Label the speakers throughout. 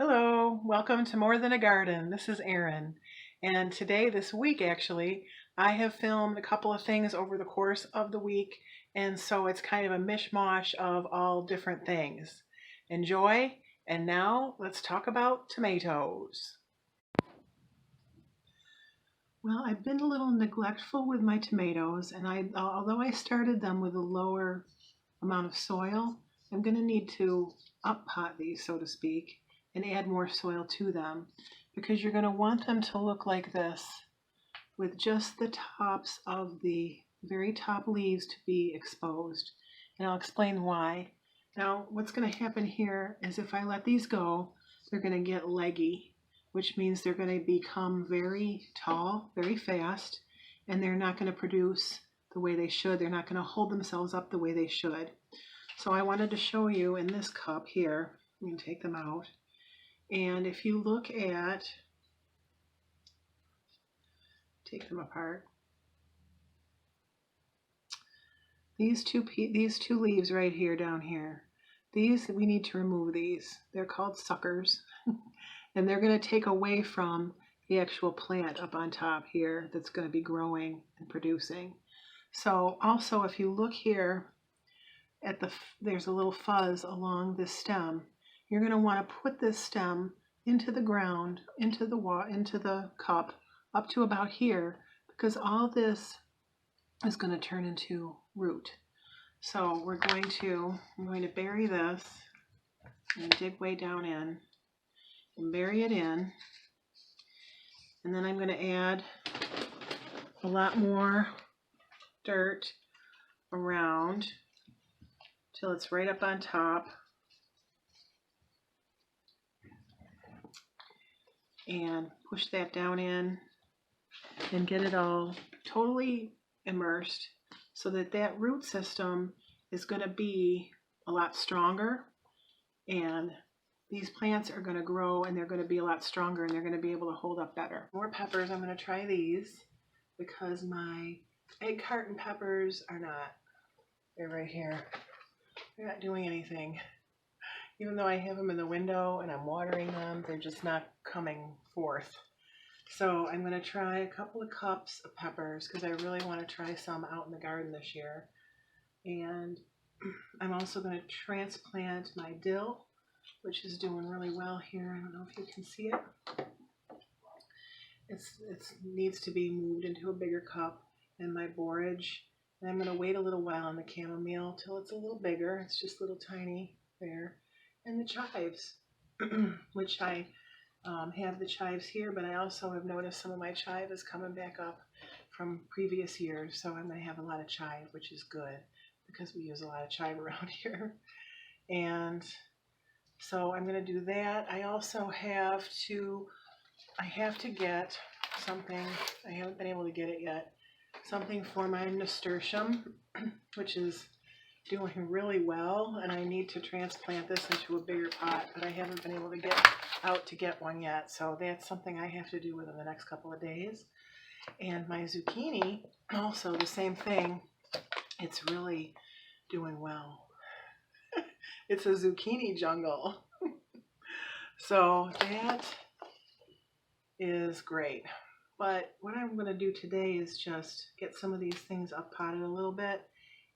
Speaker 1: Hello, welcome to More Than a Garden. This is Erin. And today, this week actually, I have filmed a couple of things over the course of the week. And so it's kind of a mishmash of all different things. Enjoy. And now let's talk about tomatoes. Well, I've been a little neglectful with my tomatoes, and although I started them with a lower amount of soil, I'm going to need to up pot these, so to speak, and add more soil to them because you're going to want them to look like this with just the tops of the very top leaves to be exposed. And I'll explain why. Now, what's going to happen here is if I let these go, they're going to get leggy, which means they're going to become very tall, very fast, and they're not going to produce the way they should. They're not going to hold themselves up the way they should. So I wanted to show you in this cup here, I'm going to take them out, and if you look at, take them apart, these two leaves right here, down here, these, we need to remove these. They're called suckers. And they're going to take away from the actual plant up on top here that's going to be growing and producing. So also, if you look here at there's a little fuzz along this stem. You're going to want to put this stem into the ground, into the cup, up to about here, because all this is going to turn into root. So I'm going to bury this and dig way down in and bury it in. And then I'm going to add a lot more dirt around till it's right up on top. And push that down in and get it all totally immersed so that that root system is going to be a lot stronger, and these plants are going to grow and they're going to be a lot stronger and they're going to be able to hold up better. More peppers. I'm going to try these because my egg carton peppers are not. They're right here. They're not doing anything. Even though I have them in the window and I'm watering them, they're just not coming forth. So I'm going to try a couple of cups of peppers because I really want to try some out in the garden this year. And I'm also going to transplant my dill, which is doing really well here. I don't know if you can see it. It needs to be moved into a bigger cup, and my borage. And I'm going to wait a little while on the chamomile till it's a little bigger. It's just little tiny there. And the chives, which I have the chives here, but I also have noticed some of my chive is coming back up from previous years. So I'm going to have a lot of chive, which is good because we use a lot of chive around here. And so I'm going to do that. I also have to get something. I haven't been able to get it yet. Something for my nasturtium, which is doing really well, and I need to transplant this into a bigger pot, but I haven't been able to get out to get one yet. So that's something I have to do within the next couple of days. And my zucchini, also the same thing. It's really doing well. It's a zucchini jungle. So that is great. But what I'm going to do today is just get some of these things up potted a little bit.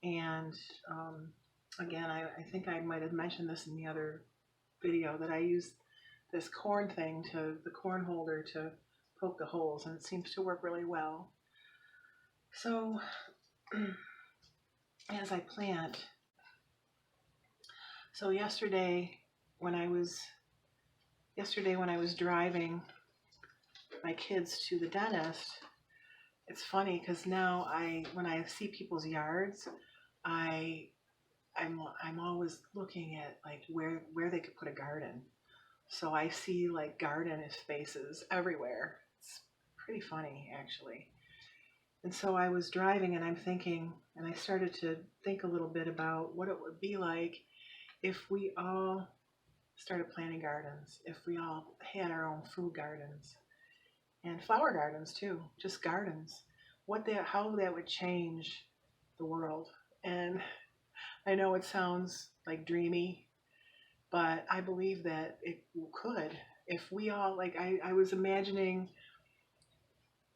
Speaker 1: And again, I think I might have mentioned this in the other video that I use this corn thing, the corn holder, to poke the holes, and it seems to work really well. So as I plant, so yesterday when I was driving my kids to the dentist, it's funny because now when I see people's yards, I'm always looking at like where they could put a garden. So I see like garden spaces everywhere. It's pretty funny actually. And so I was driving and I'm thinking, and I started to think a little bit about what it would be like if we all started planting gardens, if we all had our own food gardens and flower gardens too, just gardens. How that would change the world. And I know it sounds like dreamy, but I believe that it could. If we all, like, I was imagining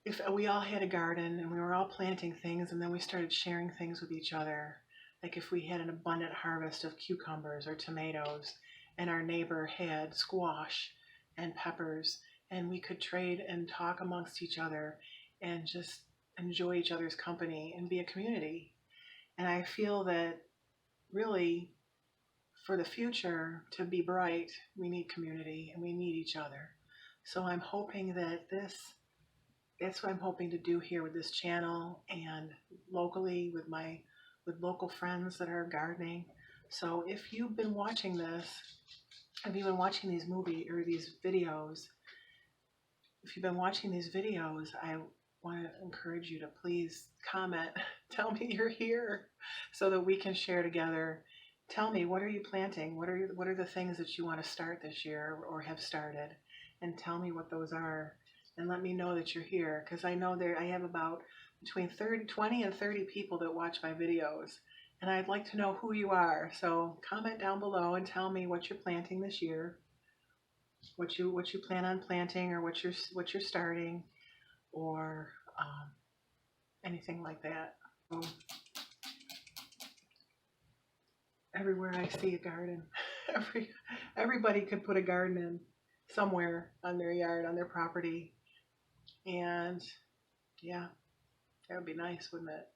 Speaker 1: if we all had a garden and we were all planting things and then we started sharing things with each other, like if we had an abundant harvest of cucumbers or tomatoes and our neighbor had squash and peppers, and we could trade and talk amongst each other and just enjoy each other's company and be a community. And I feel that really for the future to be bright, we need community and we need each other. So I'm hoping that that's what I'm hoping to do here with this channel and locally with local friends that are gardening. So if you've been watching this, if you've been watching these videos, if you've been watching these videos, I want to encourage you to please comment. Tell me you're here so that we can share together. Tell me, what are you planting? What are the things that you want to start this year or have started? And tell me what those are. And let me know that you're here, because I know I have about between 20 and 30 people that watch my videos. And I'd like to know who you are. So comment down below and tell me what you're planting this year, what you plan on planting, or what you're starting, or anything like that. So, everywhere I see a garden, everybody could put a garden in somewhere on their yard, on their property, and yeah, that would be nice, wouldn't it?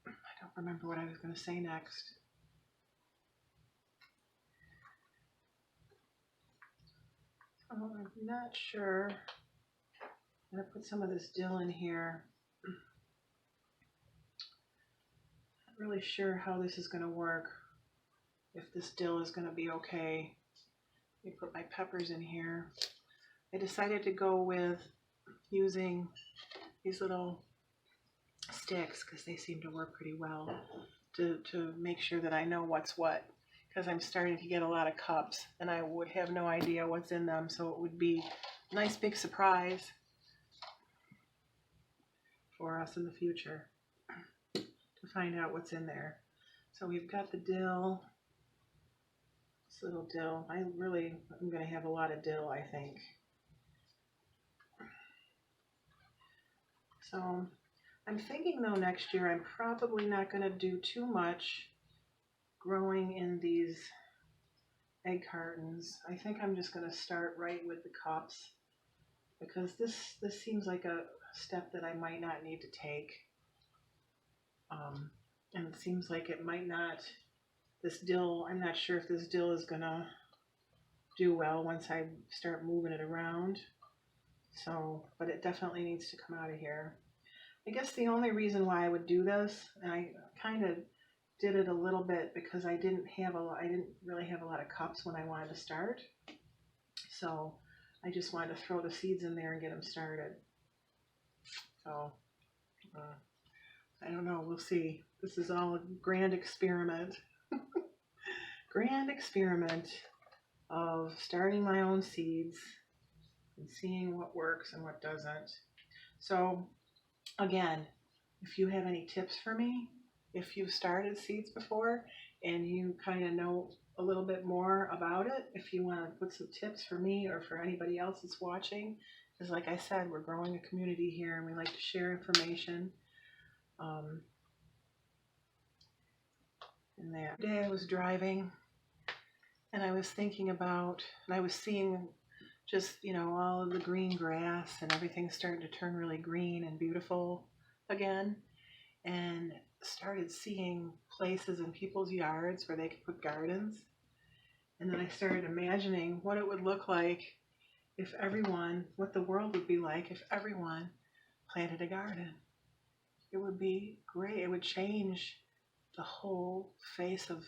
Speaker 1: I don't remember what I was going to say next. I'm not sure. I'm going to put some of this dill in here. Not really sure how this is going to work, if this dill is going to be okay. Let me put my peppers in here. I decided to go with using these little sticks because they seem to work pretty well to make sure that I know what's what, because I'm starting to get a lot of cups and I would have no idea what's in them, so it would be a nice big surprise for us in the future to find out what's in there. So we've got the dill, this little dill. I'm going to have a lot of dill, I think. So I'm thinking though next year I'm probably not going to do too much growing in these egg cartons. I think I'm just going to start right with the cups, because this seems like a step that I might not need to take. And it seems like it might not, this dill, I'm not sure if this dill is going to do well once I start moving it around. So, but it definitely needs to come out of here. I guess the only reason why I would do this, and I kind of did it a little bit because I didn't really have a lot of cups when I wanted to start. So I just wanted to throw the seeds in there and get them started. So I don't know, we'll see. This is all a grand experiment. Grand experiment of starting my own seeds and seeing what works and what doesn't. So again, if you have any tips for me, if you've started seeds before and you kind of know a little bit more about it, if you want to put some tips for me or for anybody else that's watching, because like I said, we're growing a community here and we like to share information. And that day I was driving and I was thinking about, and I was seeing just, all of the green grass and everything starting to turn really green and beautiful again, and started seeing places in people's yards where they could put gardens. And then I started imagining what it would look like if everyone, what the world would be like if everyone planted a garden. It would be great. It would change the whole face of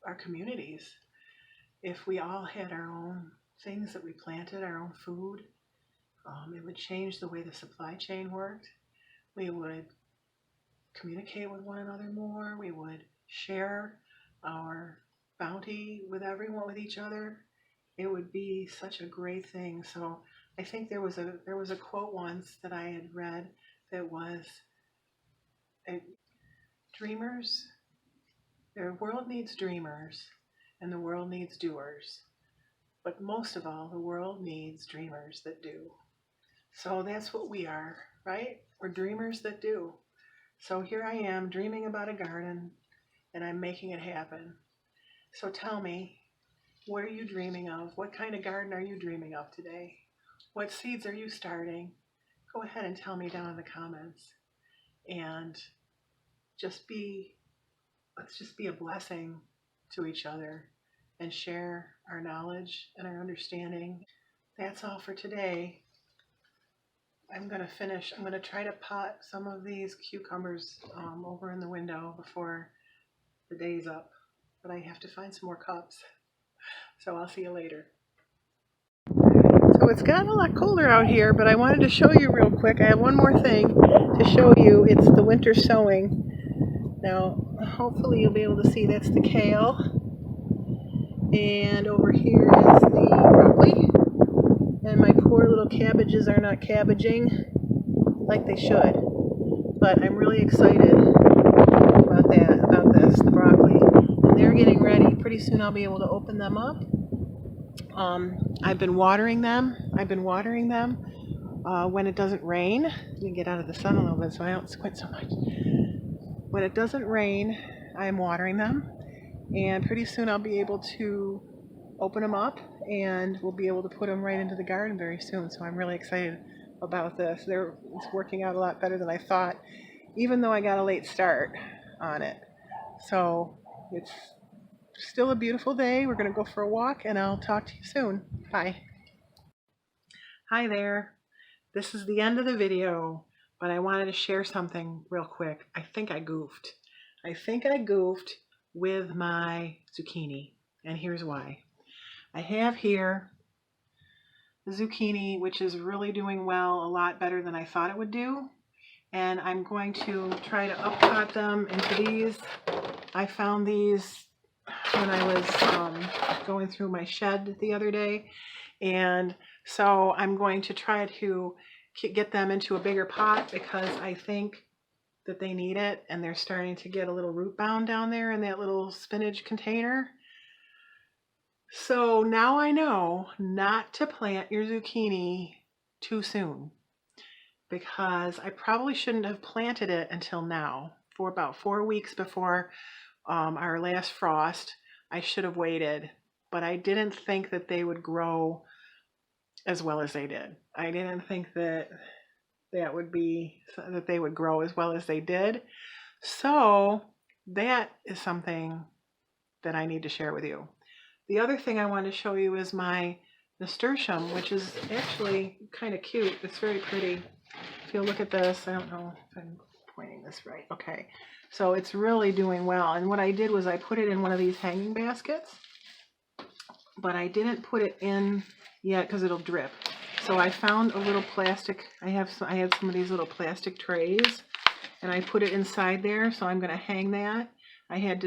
Speaker 1: our communities. If we all had our own things that we planted, our own food, it would change the way the supply chain worked. We would communicate with one another more. We would share our bounty with everyone, with each other. It would be such a great thing. So I think there was a quote once that I had read that was, dreamers The world needs dreamers and the world needs doers. But most of all, the world needs dreamers that do. So that's what we are, right? We're dreamers that do. So here I am dreaming about a garden and I'm making it happen. So tell me, what are you dreaming of? What kind of garden are you dreaming of today? What seeds are you starting? Go ahead and tell me down in the comments. And let's just be a blessing to each other and share our knowledge and our understanding. That's all for today. I'm going to try to pot some of these cucumbers over in the window before the day's up. But I have to find some more cups. So I'll see you later. So it's gotten a lot colder out here, but I wanted to show you real quick. I have one more thing to show you. It's the winter sowing. Now, hopefully you'll be able to see that's the kale. And over here is the broccoli. And my poor little cabbages are not cabbaging like they should. But I'm really excited about this, the broccoli. And they're getting ready. Pretty soon I'll be able to open them up. I've been watering them. When it doesn't rain. Let me get out of the sun a little bit so I don't squint so much. When it doesn't rain, I'm watering them. And pretty soon I'll be able to open them up and we'll be able to put them right into the garden very soon. So I'm really excited about this. It's working out a lot better than I thought, even though I got a late start on it. So it's still a beautiful day. We're going to go for a walk and I'll talk to you soon. Bye. Hi there. This is the end of the video, but I wanted to share something real quick. I think I goofed with my zucchini, and here's why. I have here the zucchini, which is really doing well, a lot better than I thought it would do, and I'm going to try to uppot them into these. I found these when I was going through my shed the other day, and so I'm going to try to get them into a bigger pot because I think that they need it, and they're starting to get a little root bound down there in that little spinach container. So now I know not to plant your zucchini too soon, because I probably shouldn't have planted it until now. For about 4 weeks before our last frost, I should have waited, but I didn't think that they would grow as well as they did. I didn't think that they would grow as well as they did. So that is something that I need to share with you. The other thing I want to show you is my nasturtium, which is actually kind of cute. It's very pretty. If you look at this, I don't know if I'm pointing this right. Okay, so it's really doing well. And what I did was I put it in one of these hanging baskets, but I didn't put it in yet because it'll drip. So I found a little plastic. I had some of these little plastic trays, and I put it inside there. So I'm going to hang that. I had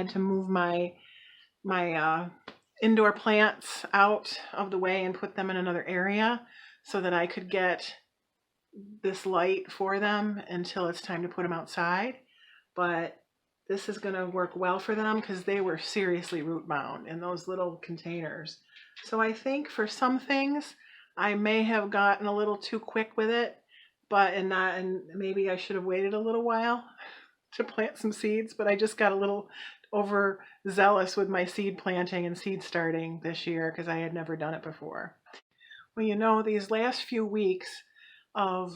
Speaker 1: to move my indoor plants out of the way and put them in another area so that I could get this light for them until it's time to put them outside. But this is going to work well for them because they were seriously root bound in those little containers. So I think for some things I may have gotten a little too quick with it, and maybe I should have waited a little while to plant some seeds, but I just got a little overzealous with my seed planting and seed starting this year because I had never done it before. Well, you know, these last few weeks of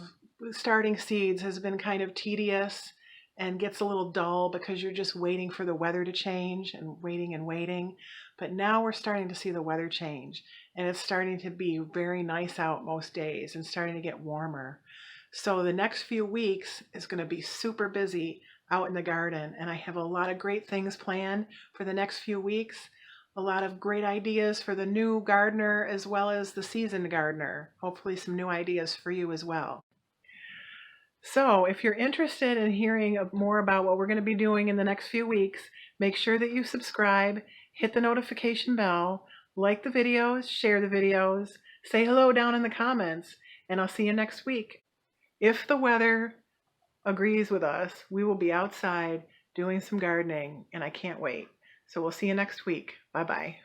Speaker 1: starting seeds has been kind of tedious and gets a little dull because you're just waiting for the weather to change and waiting. But now we're starting to see the weather change, and it's starting to be very nice out most days and starting to get warmer. So the next few weeks is going to be super busy out in the garden, and I have a lot of great things planned for the next few weeks. A lot of great ideas for the new gardener as well as the seasoned gardener. Hopefully some new ideas for you as well. So if you're interested in hearing more about what we're going to be doing in the next few weeks, make sure that you subscribe, hit the notification bell, like the videos, share the videos, say hello down in the comments, and I'll see you next week. If the weather agrees with us, we will be outside doing some gardening, and I can't wait. So we'll see you next week. Bye-bye.